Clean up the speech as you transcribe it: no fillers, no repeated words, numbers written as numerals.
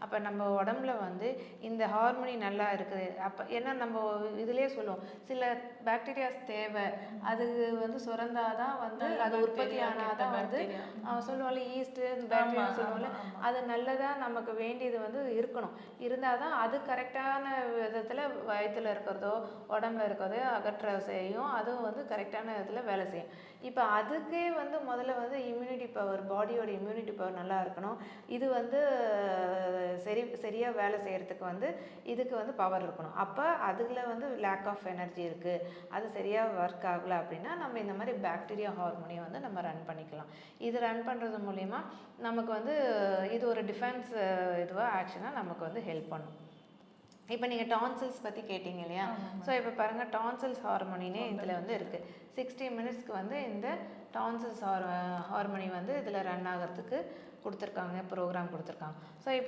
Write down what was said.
அப்போ நம்ம உடம்புல வந்து இந்த ஹார்மோனி நல்லா இருக்குது. அப்போ ஏன்னா நம்ம இதிலே சொல்லுவோம் சில பாக்டீரியாஸ் தேவை, அது வந்து சுரந்தாதான் வந்து அது உற்பத்தி ஆனாதான் வந்து சொல்லுவோம்ல ஈஸ்ட்டு பாக்டீரியா சொல்லுவோம்ல, அது நல்லதாக நமக்கு வேண்டியது வந்து இருக்கணும். இருந்தால் தான் அது கரெக்டான விதத்தில் வயிற்றில் இருக்கிறதோ உடம்புல இருக்கிறதோ அகற்ற செய்யும், அதுவும் வந்து கரெக்டான விதத்தில் வேலை செய்யும். இப்போ அதுக்கே வந்து முதல்ல வந்து இம்யூனிட்டி பவர், பாடியோட இம்யூனிட்டி பவர் நல்லா இருக்கணும். இது வந்து சரியாக வேலை செய்கிறதுக்கு வந்து இதுக்கு வந்து பவர் இருக்கணும். அப்போ அதில் வந்து லேக் ஆஃப் எனர்ஜி இருக்குது, அது சரியாக ஒர்க் ஆகலை அப்படின்னா நம்ம இந்த மாதிரி பாக்டீரியா ஹார்மோனியை வந்து நம்ம ரன் பண்ணிக்கலாம். இது ரன் பண்ணுறது மூலிமா நமக்கு வந்து இது ஒரு டிஃபென்ஸ் இதுவாக ஆக்ஷனாக நமக்கு வந்து ஹெல்ப் பண்ணும். இப்போ நீங்கள் டான்சில்ஸ் பற்றி கேட்டிங்க இல்லையா? ஸோ இப்போ பாருங்கள், டான்சில்ஸ் ஹார்மோனினே இதில் வந்து இருக்குது. 60 மினிட்ஸ்க்கு வந்து இந்த டான்சில்ஸ் ஹார்மோனி வந்து இதில் ரன் ஆகிறதுக்கு கொடுத்துருக்காங்க, ப்ரோக்ராம் கொடுத்துருக்காங்க. ஸோ இப்போ